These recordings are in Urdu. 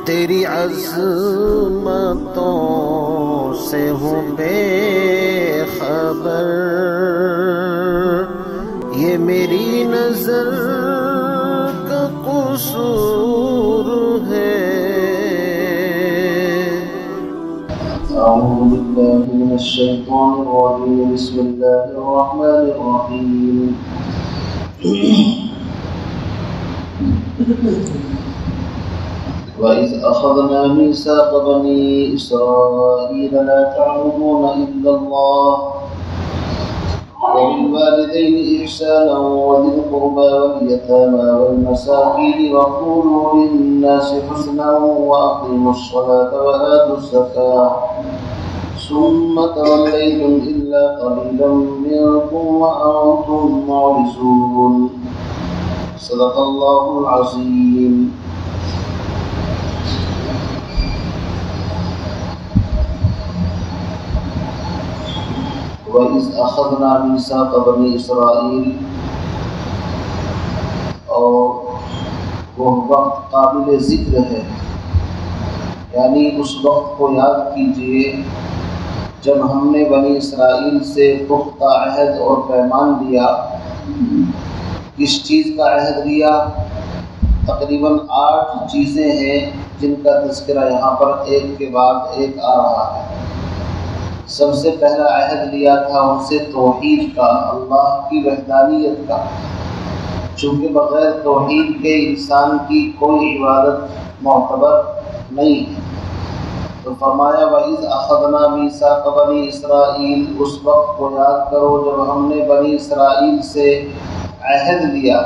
تیری عظمتوں سے ہوں بے خبر، یہ میری نظر کا قصور ہے۔ أعوذ بالله من الشيطان الرجيم، بسم الله الرحمن الرحيم۔ وَإِذْ أَخَذْنَا مِيثَاقَ بَنِي إِسْرَائِيلَ لَا تَعْبُدُونَ إِلَّا اللَّهَ وَبِالْوَالِدَيْنِ إِحْسَانًا وَذِي الْقُرْبَى وَالْيَتَامَى وَالْمَسَاكِينِ وَقُولُوا لِلنَّاسِ حُسْنًا وَأَقِيمُوا الصَّلَاةَ وَآتُوا الزَّكَاةَ ثُمَّ تَوَلَّيْتُمْ إِلَّا قَلِيلًا مِّنكُمْ وَأَنتُم مُّعْرِضُونَ۔ صدق اللہ العظیم۔ وَإِذْ أَخَذْنَا مِيثَاقَ بَنِي إِسْرَائِيل، اور وہ وقت قابل ذکر ہے، یعنی اس وقت کو یاد کیجئے جب ہم نے بنی اسرائیل سے پختہ عہد اور پیمان لیا۔ کس چیز کا عہد لیا؟ تقریباً 8 چیزیں ہیں جن کا تذکرہ یہاں پر ایک کے بعد ایک آ رہا ہے۔ سب سے پہلا عہد لیا تھا ان سے توحید کا، اللہ کی وحدانیت کا، چونکہ بغیر توحید کے انسان کی کوئی عبادت معتبر نہیں ہے۔ تو فرمایا وَإِذْ أَخَذْنَا مِيثَاقَ بَنِي إِسْرَائِيل، اس وقت کو یاد کرو جب ہم نے بنی اسرائیل سے عہد لیا۔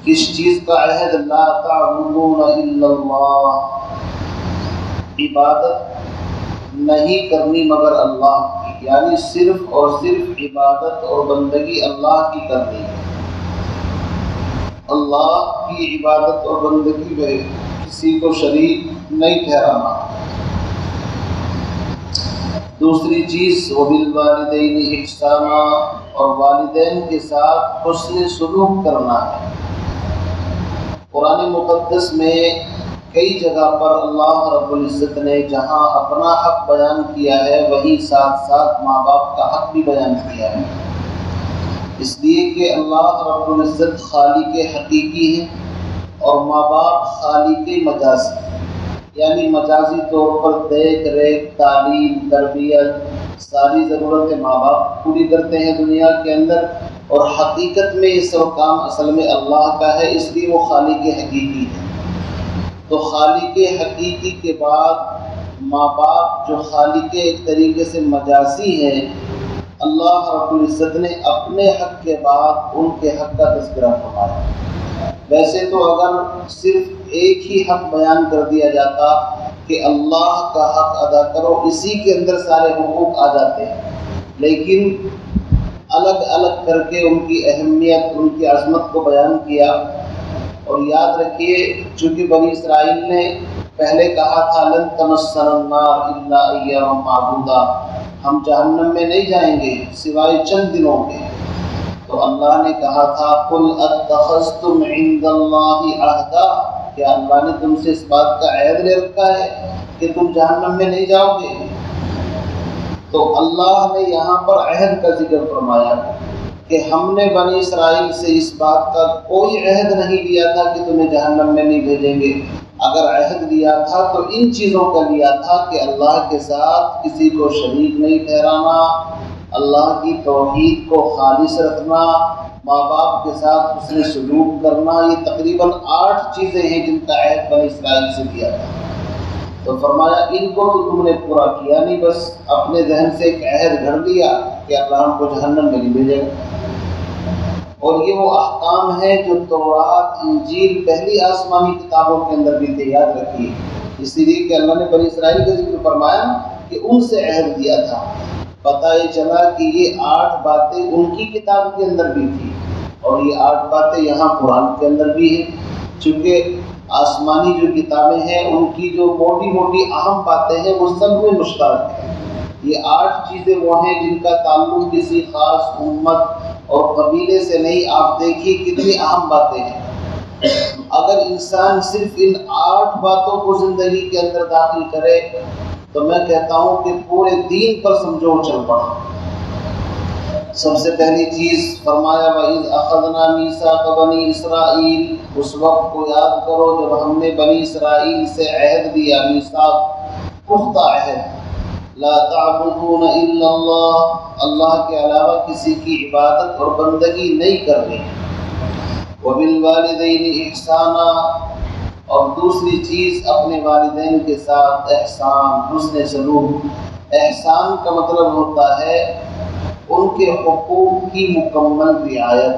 کس چیز کا عہد؟ لا تعبدون الا اللہ، عبادت نہیں کرنی مگر اللہ کی، یعنی صرف اور صرف عبادت اور بندگی اللہ کی کرنی ہے۔ اللہ کی عبادت اور بندگی میں کسی کو شریک نہیں ٹھہرانا۔ دوسری چیز وَبِالْوَالِدَيْنِ إِحْسَانًا، اور والدین کے ساتھ حسن سلوک کرنا ہے۔ قرآن مقدس میں کئی جگہ پر اللہ رب العزت نے جہاں اپنا حق بیان کیا ہے وہیں ساتھ ساتھ ماں باپ کا حق بھی بیان کیا ہے، اس لیے کہ اللہ رب العزت خالق حقیقی ہے اور ماں باپ خالق مجازی، یعنی مجازی طور پر دیکھ ریکھ، تعلیم، تربیت، ساری ضرورتیں ماں باپ پوری کرتے ہیں دنیا کے اندر، اور حقیقت میں یہ سب کام اصل میں اللہ کا ہے، اس لیے وہ خالق حقیقی ہے۔ تو خالق حقیقی کے بعد ماں باپ جو خالق ایک طریقے سے مجازی ہے، اللہ رب العزت نے اپنے حق کے بعد ان کے حق کا تذکرہ فرمایا۔ ویسے تو اگر صرف ایک ہی حق بیان کر دیا جاتا کہ اللہ کا حق ادا کرو، اسی کے اندر سارے حقوق آ جاتے ہیں، لیکن الگ الگ کر کے ان کی اہمیت، ان کی عظمت کو بیان کیا۔ اور یاد رکھیے چونکہ بنی اسرائیل نے پہلے کہا تھا لن تمسنا النار الا ایاما معدودا، ہم جہنم میں نہیں جائیں گے سوائے چند دنوں کے، تو اللہ نے کہا تھا قل اتخذتم عند اللہ عہدا، کیا اللہ نے تم سے اس بات کا عہد لے رکھا ہے کہ تم جہنم میں نہیں جاؤ گے؟ تو اللہ نے یہاں پر عہد کا ذکر فرمایا کہ ہم نے بنی اسرائیل سے اس بات کا کوئی عہد نہیں لیا تھا کہ تمہیں جہنم میں نہیں بھیجیں گے۔ اگر عہد لیا تھا تو ان چیزوں کا لیا تھا کہ اللہ کے ساتھ کسی کو شریک نہیں ٹھہرانا، اللہ کی توحید کو خالص رکھنا، ماں باپ کے ساتھ حسن سلوک کرنا۔ یہ تقریباً 8 چیزیں ہیں جن کا عہد بنی اسرائیل سے لیا تھا۔ تو فرمایا ان کو تو تم نے پورا کیا نہیں، بس اپنے ذہن سے ایک عہد گھڑ لیا کہ اللہ ہم کو جہنم میں نہیں بھیجے گا۔ اور یہ وہ احکام ہیں جو تورات، انجیل پہلی آسمانی کتابوں کے اندر بھی تھے، یاد رکھیے، اسی لیے کہ اللہ نے بنی اسرائیل کا ذکر فرمایا کہ ان سے عہد دیا تھا۔ پتہ یہ چلا کہ یہ 8 باتیں ان کی کتاب کے اندر بھی تھی، اور یہ 8 باتیں یہاں قرآن کے اندر بھی ہیں، چونکہ آسمانی جو کتابیں ہیں ان کی جو موٹی موٹی اہم باتیں ہیں وہ سب میں مشترک ہیں۔ یہ 8 چیزیں وہ ہیں جن کا تعلق کسی خاص امت اور قبیلے سے نہیں۔ آپ دیکھیے کتنی اہم باتیں ہیں، اگر انسان صرف ان 8 باتوں کو زندگی کے اندر داخل کرے تو میں کہتا ہوں کہ پورے دین پر سمجھو چل پڑا۔ سب سے پہلی چیز فرمایا وَإِذْ أَخَذْنَا مِيثَاقَ بَنِي إِسْرَائِيلَ، اس وقت کو یاد کرو جب ہم نے بنی اسرائیل سے عہد دیا، میثاق پختہ عہد، لا تعبدون الا اللہ، اللہ کے علاوہ کسی کی عبادت اور بندگی نہیں کرنی، وبالوالدین احسانا، اور دوسری چیز اپنے والدین کے ساتھ احسان، حسن سلوک۔ احسان کا مطلب ہوتا ہے ان کے حقوق کی مکمل رعایت۔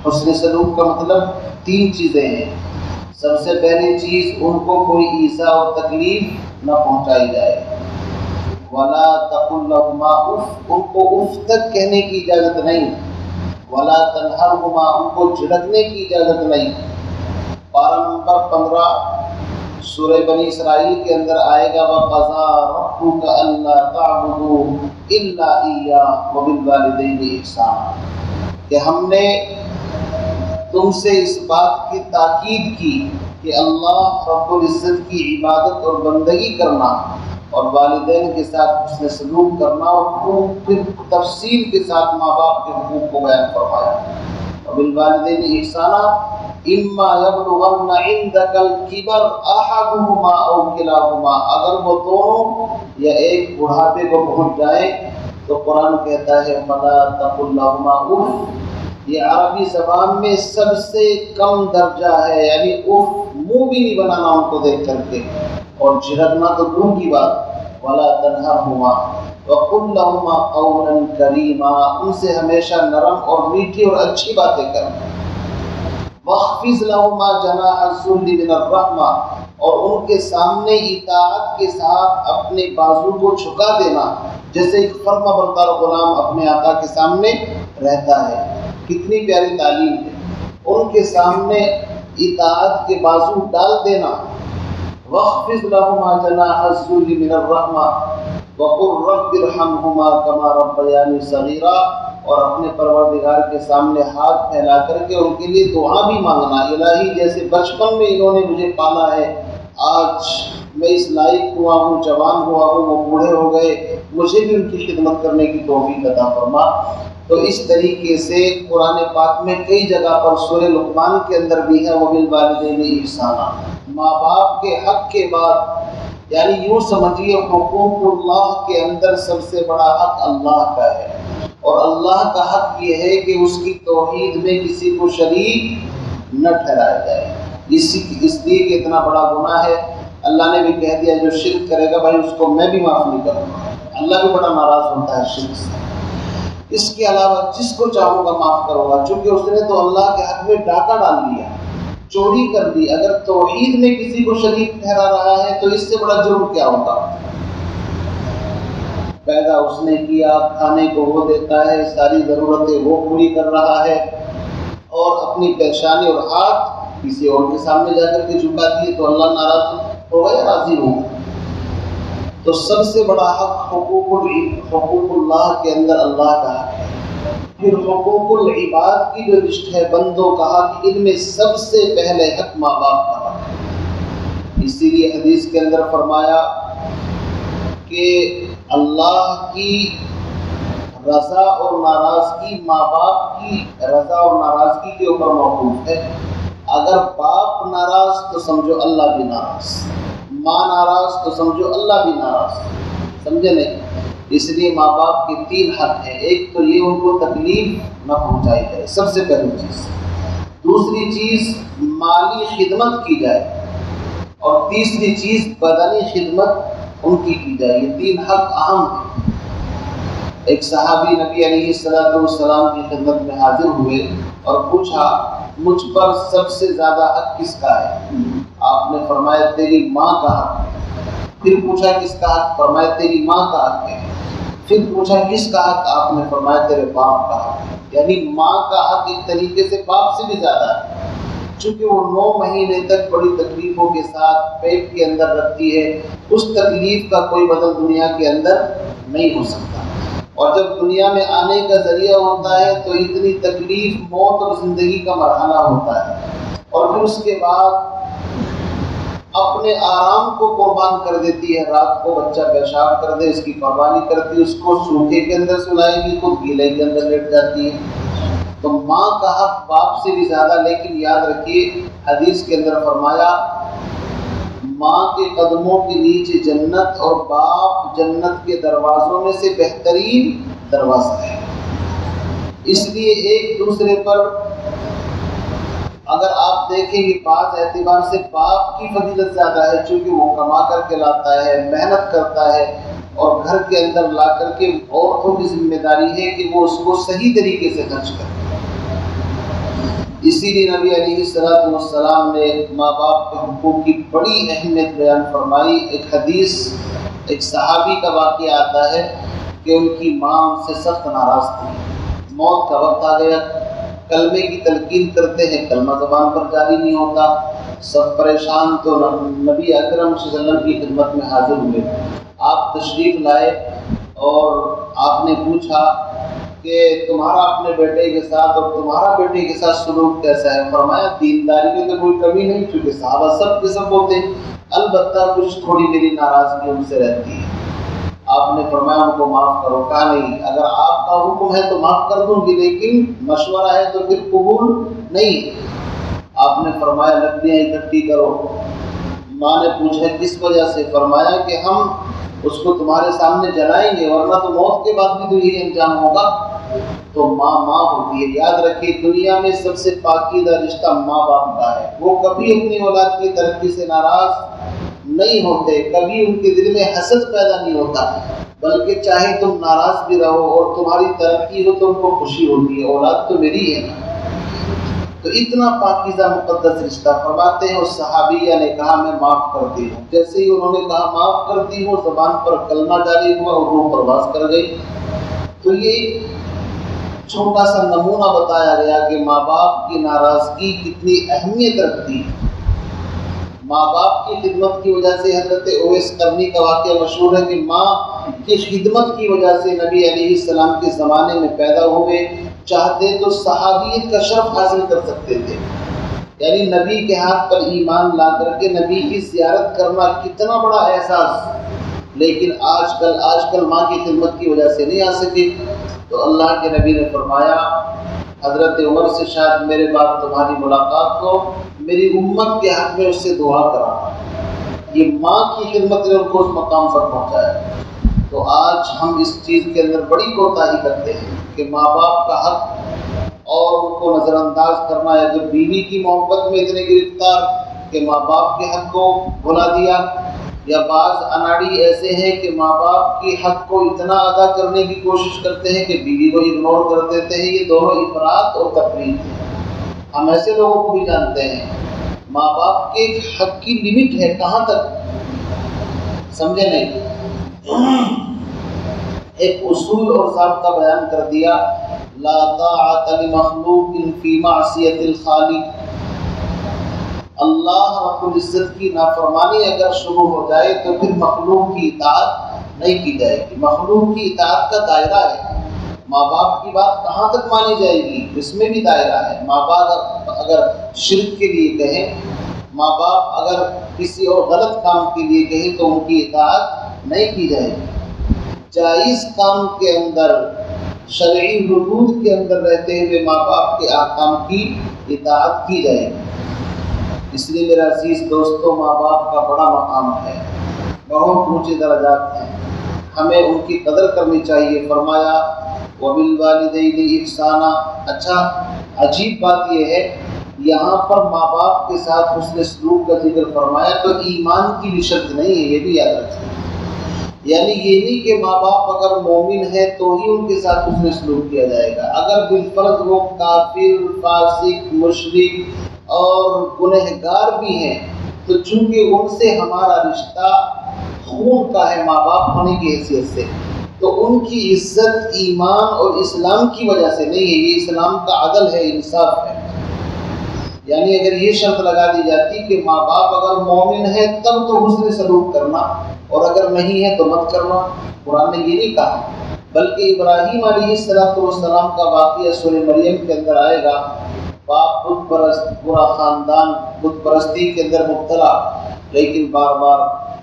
حسن سلوک کا مطلب 3 چیزیں ہیں۔ سب سے پہلی چیز ان کو کوئی ایذا اور تکلیف نہ پہنچائی جائے، ولا تقل لهما اف، ان کو اف تک کہنے کی اجازت نہیں، ولا تنہرهما، ان کو جھڑکنے کی اجازت نہیں۔ پارہ نمبر 15 سورہ بنی اسرائیل کے اندر آئے گا وَقَضَىٰ رَبُّكَ أَلَّا تَعْبُدُوا إِلَّا إِيَّاهُ وَبِالْوَالِدَيْنِ إِحْسَانًا، کہ ہم نے تم سے اس بات کی تاکید کی کہ اللہ رب العزت کی عبادت اور بندگی کرنا اور والدین کے ساتھ حسن سلوک کرنا، اور پھر تفصیل کے ساتھ ماں باپ کے حقوق کو بیان فرمایا۔ وَبِالْوَالِدَيْنِ إِحْسَانًا اما یبلغن عندک الکبر احدہما او کلاہما، اگر وہ دونوں یا ایک بڑھاپے کو پہنچ جائے تو قرآن کہتا ہے فلا تقل لہما اف، یہ عربی زبان میں سب سے کم درجہ ہے، یعنی اف منہ بھی نہیں بنانا ان کو دیکھ کر کے، اور جھڑکنا تو دور کی بات، ولا تنہرہما وقل لہما قولا کریما، ان سے ہمیشہ نرم اور میٹھی اور اچھی باتیں کرنا۔ وَاخْفِضْ لَهُمَا جَنَاحَ الذُّلِّ مِنَ الرَّحْمَةِ، اور ان کے سامنے اطاعت کے ساتھ اپنے بازو کو جھکا دینا، جیسے ایک فرما بردار غلام اپنے آقا کے سامنے رہتا ہے۔ کتنی پیاری تعلیم ہے، ان کے سامنے اطاعت کے بازو ڈال دینا۔ وَاخْفِضْ لَهُمَا جَنَاحَ الذُّلِّ مِنَ الرَّحْمَةِ وَقُلْ رَبِّ ارْحَمْهُمَا كَمَا رَبَّيَانِي صَغِيرًا، اور اپنے پروردگار کے سامنے ہاتھ پھیلا کر کے ان کے لیے دعا بھی مانگنا، الہی جیسے بچپن میں انہوں نے مجھے پالا ہے، آج میں اس لائق ہوا ہوں، جوان ہوا ہوں، وہ بوڑھے ہو گئے، مجھے بھی ان کی خدمت کرنے کی توفیق عطا فرما۔ تو اس طریقے سے قرآن پاک میں کئی جگہ پر سورہ لقمان کے اندر بھی ہے وبالوالدین احسانا، ماں باپ کے حق کے بعد، یعنی یوں سمجھیے حقوق اللہ کے اندر سب سے بڑا حق اللہ کا ہے، اور اللہ کا حق یہ ہے کہ اس کی توحید میں کسی کو شریک نہ ٹھہرایا جائے، اس لیے کہ اتنا بڑا گناہ ہے، اللہ نے بھی کہہ دیا جو شرک کرے گا بھائی اس کو میں بھی معاف نہیں کروں گا، اللہ بھی بڑا ناراض ہوتا ہے شرک سے۔ اس کے علاوہ جس کو چاہوں گا معاف کروں گا، چونکہ اس نے تو اللہ کے حق میں ڈاکہ ڈال دیا، چوری کر دی، اگر توحید میں کسی کو شریک ٹھہرا رہا ہے تو اس سے بڑا جرم کیا ہوگا۔ پیدا اس نے کیا، کھانے کو وہ دیتا ہے، ساری ضرورتیں وہ پوری کر رہا ہے، اور اپنی پیشانی اور ہاتھ کسی اور کے سامنے جا کر کے جھکا دیے تو اللہ ناراض ہوگا یا راضی ہوگا؟ تو سب سے بڑا حق حقوق اللہ کے اندر اللہ کا حق ہے۔ پھر حقوق العباد کی جو لسٹ ہے بندوں کا حق، ان میں سب سے پہلے حق ماں باپ کا حق ہے۔ اسی لیے حدیث کے اندر فرمایا کہ اللہ کی رضا اور ناراضگی ماں باپ کی رضا اور ناراضگی کے اوپر موقوف ہے۔ اگر باپ ناراض تو سمجھو اللہ بھی ناراض، ماں ناراض تو سمجھو اللہ بھی ناراض، سمجھے نہیں؟ اس لیے ماں باپ کے 3 حق ہیں، ایک تو یہ ان کو تکلیف نہ پہنچائی جائے، سب سے پہلی چیز، دوسری چیز مالی خدمت کی جائے، اور تیسری چیز بدنی خدمت ان کی جائے۔ یہ 3 حق اہم ہیں۔ ایک صحابی نبی علیہ السلام کی خدمت میں حاضر ہوئے اور پوچھا مجھ پر سب سے زیادہ حق کس کا ہے؟ آپ نے فرمایا تیری ماں کا حق ہے۔ پھر پوچھا کس کا حق؟ فرمایا تیری ماں کا حق ہے۔ پھر پوچھا کس کا حق؟ آپ نے فرمایا تیرے باپ کا حق ہے۔ یعنی ماں کا حق ایک طریقے سے باپ سے بھی زیادہ ہے، چونکہ وہ 9 مہینے تک بڑی تکلیفوں کے ساتھ پیٹ کے اندر رکھتی ہے، اس تکلیف کا کوئی بدل دنیا کے اندر نہیں ہو سکتا۔ اور جب دنیا میں آنے کا ذریعہ ہوتا ہے تو اتنی تکلیف، موت اور زندگی کا مرحلہ ہوتا ہے، اور پھر اس کے بعد اپنے آرام کو قربان کر دیتی ہے۔ رات کو بچہ پیشاب کر دے اس کی قربانی کرتی ہے، اس کو سوکھے کے اندر سلائے گی، خود گیلے کے اندر لیٹ جاتی ہے۔ تو ماں کا حق باپ سے بھی زیادہ، لیکن یاد رکھیے حدیث کے اندر فرمایا ماں کے قدموں کے نیچے جنت، اور باپ جنت کے دروازوں میں سے بہترین دروازہ ہے۔ اس لیے ایک دوسرے پر اگر آپ دیکھیں گے بعض اعتبار سے باپ کی فضیلت زیادہ ہے، چونکہ وہ کما کر کے لاتا ہے، محنت کرتا ہے، اور گھر کے اندر لا کر کے عورتوں کی ذمہ داری ہے کہ وہ اس کو صحیح طریقے سے خرچ کرے۔ اسی لیے نبی علیہ السلام نے ماں باپ کے حقوق کی بڑی اہمیت بیان فرمائی۔ ایک حدیث، ایک صحابی کا واقعہ آتا ہے کہ ان کی ماں ان سے سخت ناراض تھی، موت کا وقت آ گیا، کلمے کی تلقین کرتے ہیں، کلمہ زبان پر جاری نہیں ہوتا، سب پریشان، تو نبی اکرم صلی اللہ علیہ وسلم کی خدمت میں حاضر ہوئے۔ آپ تشریف لائے اور آپ نے پوچھا کہ تمہارا اپنے بیٹے کے ساتھ اور تمہارا بیٹے کے ساتھ سلوک کیسا ہے؟ فرمایا دینداری میں تو کوئی کمی نہیں، چونکہ صحابہ سب کے سب ہوتے، البتہ کچھ تھوڑی میری ناراضگی ان سے رہتی ہے۔ آپ نے فرمایا ان کو معاف کرو۔ کہا نہیں، اگر آپ کا حکم ہے تو معاف کر دوں گی، لیکن مشورہ ہے تو پھر قبول نہیں۔ آپ نے فرمایا لکڑیاں اکٹھی کرو۔ ماں نے پوچھا کس وجہ سے؟ فرمایا کہ ہم اس کو تمہارے سامنے جلائیں گے، ورنہ تو موت کے بعد بھی تو یہی انجام ہوگا۔ تو ماں ہوتی ہے۔ یاد رکھیے دنیا میں سب سے پاکیزہ رشتہ ماں باپ کا ہے، وہ کبھی اپنی اولاد کی ترقی سے ناراض نہیں ہوتے، کبھی ان کے دل میں حسد پیدا نہیں ہوتا، بلکہ چاہے تم ناراض بھی رہو اور تمہاری ترقی ہو تو ان کو خوشی ہوتی ہے، اولاد تو میری ہے نا۔ تو اتنا پاکیزہ مقدس رشتہ۔ فرماتے ہیں اس صحابیہ نے کہا میں معاف کرتی ہوں۔ جیسے ہی انہوں نے کہا معاف کرتی ہوں، زبان پر کلمہ جاری ہوا اور روح پرواز کر گئی۔ تو یہ چھوٹا سا نمونہ بتایا گیا کہ ماں باپ کی ناراضگی کتنی اہمیت رکھتی ہے۔ ماں باپ کی خدمت کی وجہ سے حضرت اویس قرنی کا واقعہ مشہور ہے کہ ماں کی خدمت کی وجہ سے نبی علیہ السلام کے زمانے میں پیدا ہوئے، چاہتے تو صحابیت کا شرف حاصل کر سکتے تھے، یعنی نبی کے ہاتھ پر ایمان لا کر کے نبی کی زیارت کرنا کتنا بڑا احساس، لیکن آج کل ماں کی خدمت کی وجہ سے نہیں آ سکے۔ تو اللہ کے نبی نے فرمایا حضرت عمر سے شاید میرے بعد تمہاری ملاقات ہو، میری امت کے حق میں اس سے دعا کرانا۔ یہ ماں کی خدمت نے ان کو اس مقام پر پہنچایا۔ تو آج ہم اس چیز کے اندر بڑی کوتاہی کرتے ہیں کہ ماں باپ کا حق اور ان کو نظر انداز کرنا ہے۔ جو بیوی کی محبت میں اتنے گرفتار کہ ماں باپ کے حق کو بھلا دیا، یا بعض اناڑی ایسے ہیں کہ ماں باپ کے حق کو اتنا ادا کرنے کی کوشش کرتے ہیں کہ بیوی کو اگنور کر دیتے ہیں۔ یہ دونوں افراط اور تفریط ہیں۔ ہم ایسے لوگوں کو بھی جانتے ہیں۔ ماں باپ کے حق کی لمٹ ہے، کہاں تک، سمجھے نہیں؟ ایک اصول اور ضابطہ بیان کر دیا، لا طاعت لمخلوق فی معصیت الخالق۔ اللہ رب العزت کی نافرمانی اگر شروع ہو جائے تو پھر مخلوق کی اطاعت نہیں کی جائے گی۔ مخلوق کی اطاعت کا دائرہ ہے، ماں باپ کی بات کہاں تک مانی جائے گی، اس میں بھی دائرہ ہے۔ ماں باپ اگر شرک کے لیے کہیں، ماں باپ اگر کسی اور غلط کام کے لیے کہیں تو ان کی اطاعت نہیں کی جائے گی۔ جائز کام کے اندر، شرعی حدود کے اندر رہتے ہوئے ماں باپ کے احکام کی اطاعت کی جائے گی۔ اس لیے میرا عزیز دوستو، ماں باپ کا بڑا مقام ہے، بہت اونچے درجات ہیں، ہمیں ان کی قدر کرنی چاہیے۔ فرمایا وبالوالدین احسانا۔ اچھا عجیب بات یہ ہے، یہاں پر ماں باپ کے ساتھ حسن سلوک کا ذکر فرمایا تو ایمان کی بھی شرط نہیں ہے، یہ بھی یاد رکھیں۔ یعنی یہ نہیں کہ ماں باپ اگر مومن ہے تو ہی ان کے ساتھ حسن سلوک کیا جائے گا۔ اگر بالفرض وہ کافر، فاسق، مشرک اور گنہگار بھی ہیں تو چونکہ ان سے ہمارا رشتہ خون کا ہے ماں باپ ہونے کی حیثیت سے، تو ان کی عزت ایمان اور اسلام کی وجہ سے نہیں ہے، یہ اسلام کا عدل ہے، انصاف ہے۔ یعنی اگر یہ شرط لگا دی جاتی کہ ماں باپ اگر مومن ہے تب تو حسن سلوک کرنا، اور اگر نہیں ہے تو مت کرنا، قرآن نے یہ نہیں کہا۔ بلکہ ابراہیم علیہ السلام کا واقعہ سورہ مریم کے اندر آئے گا. باپ بت پرست، پورا خاندان بت پرستی کے اندر مبتلا، لیکن بار بار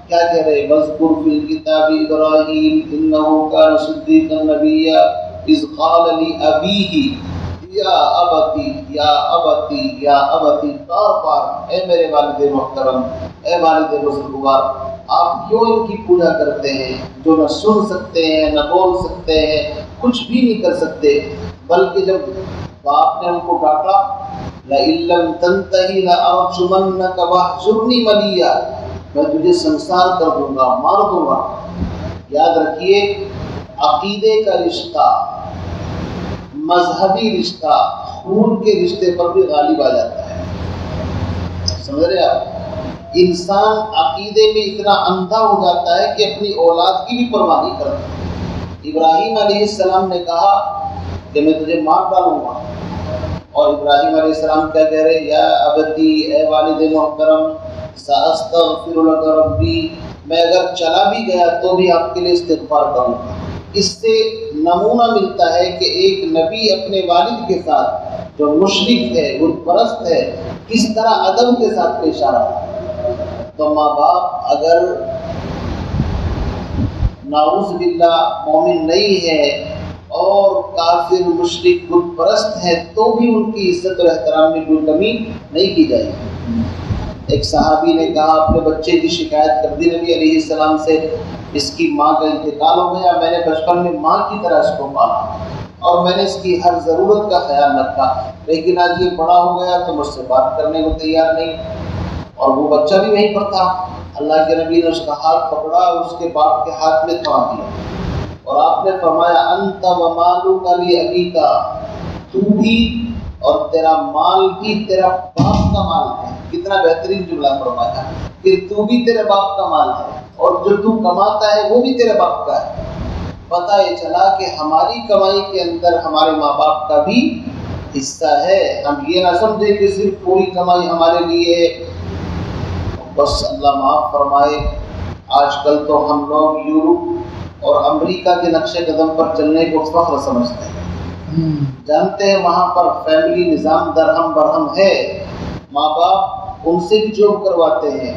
کیا کہہ رہے؟ وَاذْكُرْ فِي الْكِتَابِ إِبْرَاهِيمَ إِنَّهُ كَانَ صِدِّيقًا نَبِيًّا إِذْ قَالَ لِأَبِيهِ یا ابتی یا ابتی یا ابتی. بار بار اے میرے والد محترم، اے والد بزرگوار، آپ کیوں ان کی پوجا کرتے ہیں جو نہ سن سکتے ہیں، نہ بول سکتے ہیں، کچھ بھی نہیں کر سکتے؟ بلکہ جب باپ نے ان کو ڈانٹا، لَئِن لَّمْ تَنْتَهِ لَأَرْجُمَنَّكَ وَاهْجُرْنِي مَلِيًّا، میں تجھے سنسار کر دوں گا، مار دوں گا. یاد رکھیے، عقیدے کا رشتہ، مذہبی رشتہ، خون کے رشتے پر بھی غالب آ جاتا ہے. سمجھ رہے آپ؟ انسان عقیدے میں اتنا اندھا ہو جاتا ہے کہ اپنی اولاد کی بھی پرواہ نہیں کرتا. ابراہیم علیہ السلام نے کہا کہ میں تجھے مار ڈالوں گا، اور ابراہیم علیہ السلام کیا کہہ رہے؟ یا ابتی، اے والد محترم، سأستغفر لک ربی، میں اگر چلا بھی گیا تو بھی آپ کے لیے استغفار کروں گا. اس سے نمونہ ملتا ہے کہ ایک نبی اپنے والد کے ساتھ جو مشرک ہے، بت پرست ہے، کس طرح ادب کے ساتھ پیش آ رہا ہے. تو ماں باپ اگر نعوذ باللہ مومن نہیں ہے اور کافر مشرک بت پرست ہے تو بھی ان کی عزت اور احترام میں کوئی کمی نہیں کی جائے گی. ایک صحابی نے کہا اپنے بچے کی شکایت کر دی نبی علیہ السلام سے، اس کی ماں کا انتقال ہو گیا، میں نے بچپن میں ماں کی طرح اس کو پالا اور میں نے اس کی ہر ضرورت کا خیال رکھا، لیکن آج یہ بڑا ہو گیا تو مجھ سے بات کرنے کو تیار نہیں. اور وہ بچہ بھی وہیں پر تھا. اللہ کے نبی نے اس کا ہاتھ پکڑا اور اس کے باپ کے ہاتھ میں تھما دیا، اور آپ نے فرمایا انت ومالک لابیک، تو بھی اور تیرا مال بھی تیرا باپ کا مال ہے. کتنا بہترین جملہ فرمایا کہ تو بھی تیرے باپ کا مال ہے، اور جو تو کماتا ہے وہ بھی تیرے باپ کا ہے. پتہ یہ چلا کہ ہماری کمائی کے اندر ہمارے ماں باپ کا بھی حصہ ہے. ہم یہ نہ سمجھے کہ صرف پوری کمائی ہمارے لیے ہے. بس اللہ معاف فرمائے، آج کل تو ہم لوگ یورپ اور امریکہ کے نقش قدم پر چلنے کو فخر سمجھتے ہیں. جانتے ہیں وہاں پر فیملی نظام درہم برہم ہے، ماں باپ ان سے بھی جاب کرواتے ہیں،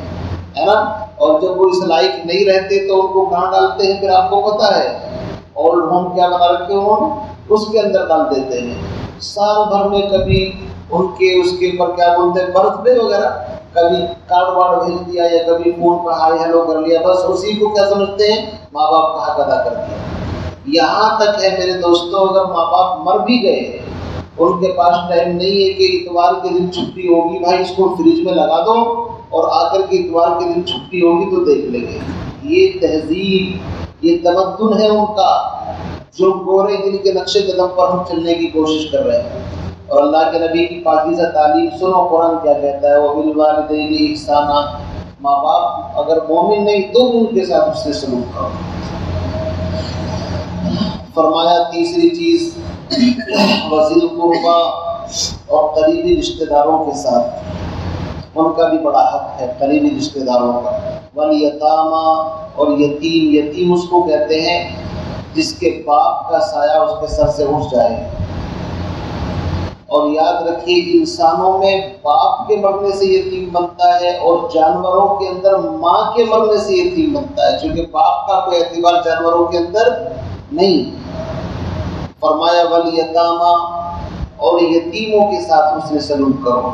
ہے نا؟ اور جب وہ اس لائق نہیں رہتے تو ان کو کہاں ڈالتے ہیں؟ پھر آپ کو پتہ ہے اولڈ ہوم کیا بنا رکھے انہوں نے، اس کے اندر ڈال دیتے ہیں. سال بھر میں کبھی ان کے اس کے اوپر کیا بولتے ہیں، برتھ ڈے وغیرہ، کبھی کارڈ وارڈ بھیج دیا یا کبھی فون پر ہائی ہیلو کر لیا، بس اسی کو کیا سمجھتے ہیں؟ ماں باپ کا حق ادا کر دیا. یہاں تک ہے میرے دوستوں، اگر ماں باپ مر بھی گئے، ان کے پاس ٹائم نہیں ہے کہ اتوار کے دن چھٹی ہوگی، بھائی اس کو فریج میں لگا دو اور آ کر کے اتوار کے دن چھٹی ہوگی تو دیکھ لیں گے. یہ تہذیب، یہ تمدن ہے ان کا، جو گورے جن کے نقش قدم پر ہم چلنے کی کوشش کر رہے ہیں. اور اللہ کے نبی کی پاکیزہ تعلیم سنو، قرآن کیا کہتا ہے؟ وَبِالْوَالِدَيْنِ إِحْسَانًا. ماں باپ اگر مومن نہیں تو ان کے ساتھ اس سے سلوک کرو. فرمایا تیسری چیز وَذِي الْقُرْبَى، اور قریبی رشتہ داروں کے ساتھ ان کا بھی بڑا حق ہے، قریبی رشتہ داروں کا. وَالْيَتَامَى، اور یتیم، یتیم اس کو کہتے ہیں جس کے باپ کا سایہ اس کے سر سے اٹھ جائے. اور یاد رکھیے انسانوں میں باپ کے مرنے سے یتیم بنتا ہے اور جانوروں کے اندر ماں کے مرنے سے یتیم بنتا ہے، چونکہ باپ کا کوئی اعتبار جانوروں کے اندر نہیں. فرمایا والیتاما، اور یتیموں کے ساتھ حسن سلوک کرو.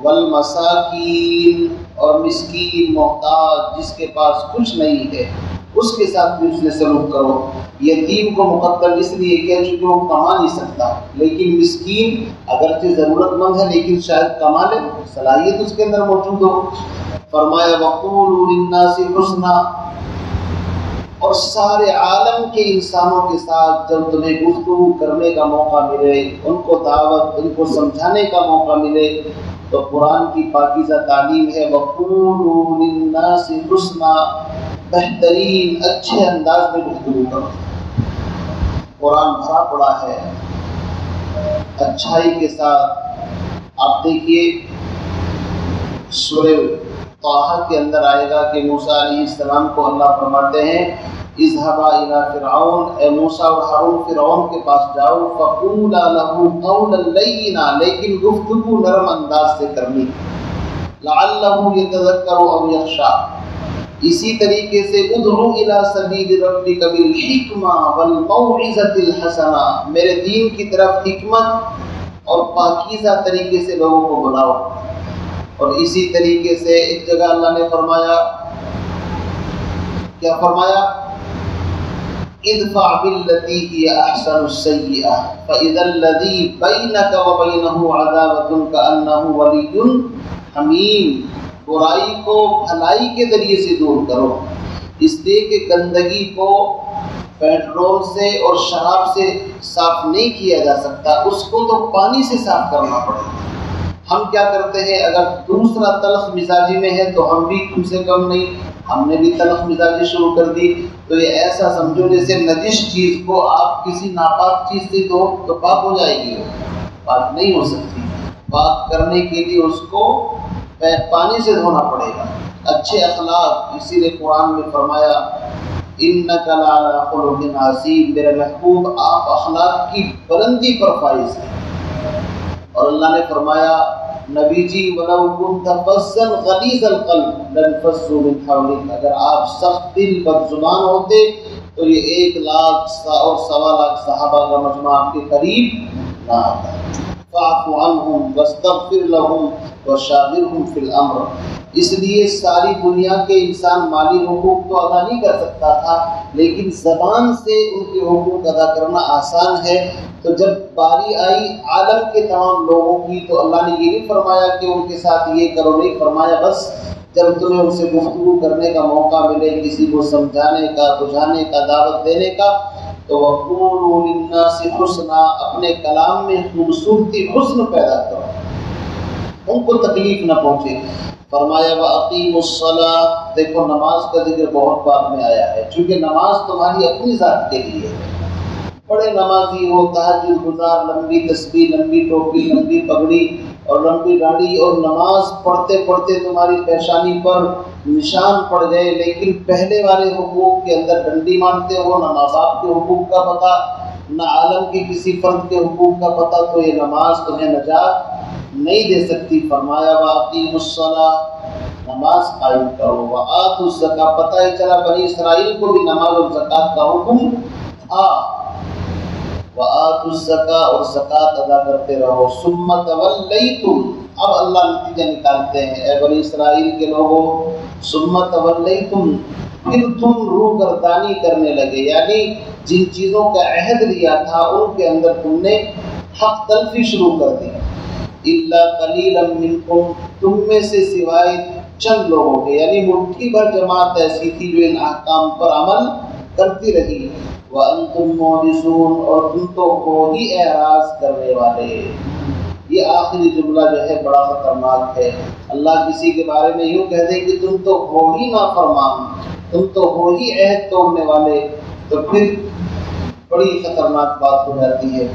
والمساکین، اور مسکین محتاج جس کے پاس کچھ نہیں ہے اس کے ساتھ بھی حسن سلوک کرو. یتیم کو مقدم اس لیے کیا چونکہ وہ کما نہیں سکتا، لیکن مسکین اگرچہ ضرورت مند ہے لیکن شاید کما لے، صلاحیت اس کے اندر موجود ہو. فرمایا وقولوا للناس حسنا، اور سارے عالم کے انسانوں کے ساتھ جب تمہیں گفتگو کرنے کا موقع ملے، ان کو دعوت، ان کو سمجھانے کا موقع ملے، تو قرآن کی پاکیزہ تعلیم ہے وقولوا للناس حسنا، بہترین اچھے انداز میں گفتگو کرو. قرآن بھرا پڑا ہے اچھائی کے ساتھ. آپ دیکھیے سورہ طٰہٰ کے اندر آئے گا کہ موسیٰ علیہ السلام کو اللہ فرماتے ہیں اذهبا الى فرعون، اے موسیٰ اور ہارون فرعون کے پاس جاؤ، فقولا له قولا لینا، لیکن گفتگو نرم انداز سے کرنی، لعلہ یتذکر او یخشی، اسی طریقے سے ادعو الی سبیل ربک بالحکمہ والموعظۃ الحسنہ، میرے دین کی طرف حکمت اور پاکیزہ طریقے سے لوگوں کو بلاؤ۔ اور اسی طریقے سے ایک جگہ اللہ نے فرمایا، کیا فرمایا؟ ادفع بالتی ہی احسن السیئہ فاذا الذی بینک وبینہ عداوۃ کأنہ ولی حمیم، برائی کو بھلائی کے ذریعے سے دور کرو، اس لیے کہ گندگی کو پیٹرول سے اور شراب سے صاف نہیں کیا جا سکتا، اس کو تو پانی سے صاف کرنا پڑے گا۔ ہم کیا کرتے ہیں، اگر دوسرا تلخ مزاجی میں ہے تو ہم بھی تم سے کم نہیں، ہم نے بھی تلخ مزاجی شروع کر دی، تو یہ ایسا سمجھو جیسے نجس چیز کو آپ کسی ناپاک چیز سے دو تو پاک ہو جائے گی، پاک نہیں ہو سکتی، پاک کرنے کے لیے اس کو پانی سے دھونا پڑے گا۔ اچھے اخلاق، اسی لیے قرآن میں فرمایا انک لعلی خلق عظیم، میرے محبوب آپ اخلاق کی بلندی پر فائز ہیں۔ اور اللہ نے فرمایا نبی جی ولو كنت فظا غلیظ القلب لانفضوا من حولک، اگر آپ سخت دل بد زبان ہوتے تو یہ 1 لاکھ اور 1.25 لاکھ صحابہ کا مجمع آپ کے قریب نہ آتا۔ فاعف عنہم واستغفر لہم وشاورہم فی الامر، اس لیے ساری دنیا کے انسان مالی حقوق تو ادا نہیں کر سکتا تھا، لیکن زبان سے ان کے حقوق ادا کرنا آسان ہے۔ تو جب باری آئی عالم کے تمام لوگوں کی تو اللہ نے یہ نہیں فرمایا کہ ان کے ساتھ یہ کرو، نہیں فرمایا بس جب تمہیں ان سے گفتگو کرنے کا موقع ملے، کسی کو سمجھانے کا، بجھانے کا، دعوت دینے کا، تو وَقُولُوا لِلنَّاسِ حُسْنًا، اپنے کلام میں خوبصورتی، حسن پیدا کرو، ان کو تکلیف نہ پہنچے۔ فرمایا وَأَقِيمُوا الصَّلَاةَ، دیکھو نماز کا ذکر بہت بار میں آیا ہے، چونکہ نماز تمہاری اپنی ذات کے لیے ہے۔ بڑے نمازی ہو، تہجد گزار، لمبی تسبیح، لمبی ٹوپی، لمبی پگڑی اور لمبی داڑھی، اور نماز پڑھتے پڑھتے تمہاری پیشانی پر نشان پڑ گئے، لیکن پہلے والے حقوق کے اندر ڈنڈی مانتے ہو، نہ ماں باپ کے حقوق کا پتہ، نہ عالم کے کسی فرد کے حقوق کا پتہ، تو یہ نماز تمہیں نجات نہیں دے سکتی۔ فرمایا وَأَقِيمُوا الصَّلَاةَ، نماز قائم کرو، وَآتُوا الزَّکَاةَ، پتہ ہی چلا بنی اسرائیل کو بھی نماز اور زکوٰۃ کا حکم تھا، وَآتُوا الزَّکَاةَ، اور زکوٰۃ ادا کرتے رہو، ثُمَّ تَوَلَّیْتُمْ، اب اللہ نتیجہ نکالتے ہیں، اے بنی اسرائیل کے لوگوں، ثُمَّ تَوَلَّیْتُمْ، پھر تم روگردانی کرنے لگے، یعنی جن چیزوں کا عہد لیا تھا ان کے اندر تم نے حق تلفی شروع کر دی۔ اِلَّا قَلِيلًا مِّنْكُمْ، تم میں سے سوائے چند لوگوں کے، یعنی مٹھی بھر جماعت ایسی تھی جو ان احکام پر عمل کرتی رہی۔ وَأَنْتُمْ مُعْرِضُونَ، اور تم تو ہو ہی اعراض کرنے والے۔ یہ آخری جملہ جو ہے بڑا خطرناک ہے۔ اللہ کسی کے بارے میں یوں کہہ دے کہ تم تو ہو ہی نافرمان، تم تو ہو ہی عہد توڑنے والے، تو پھر بڑی خطرناک بات ہو جاتی ہے۔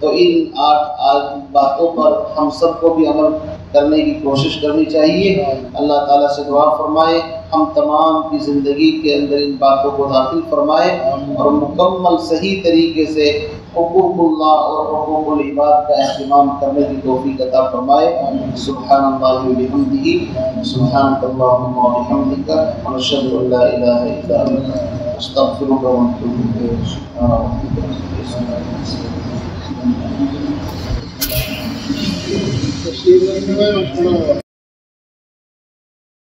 تو ان 8 باتوں پر ہم سب کو بھی عمل کرنے کی کوشش کرنی چاہیے۔ اللہ تعالیٰ سے دعا فرمائے ہم تمام کی زندگی کے اندر ان باتوں کو داخل فرمائے اور مکمل صحیح طریقے سے حقوق اللہ اور حقوق العباد کا اہتمام کرنے کی توفیق عطا فرمائے۔ سبحان اللہ وبحمدہ، سبحانک اللہم وبحمدک، ونشہد ان لا الہ الا انت، استغفرک واتوب الیک۔ سبحان ربک۔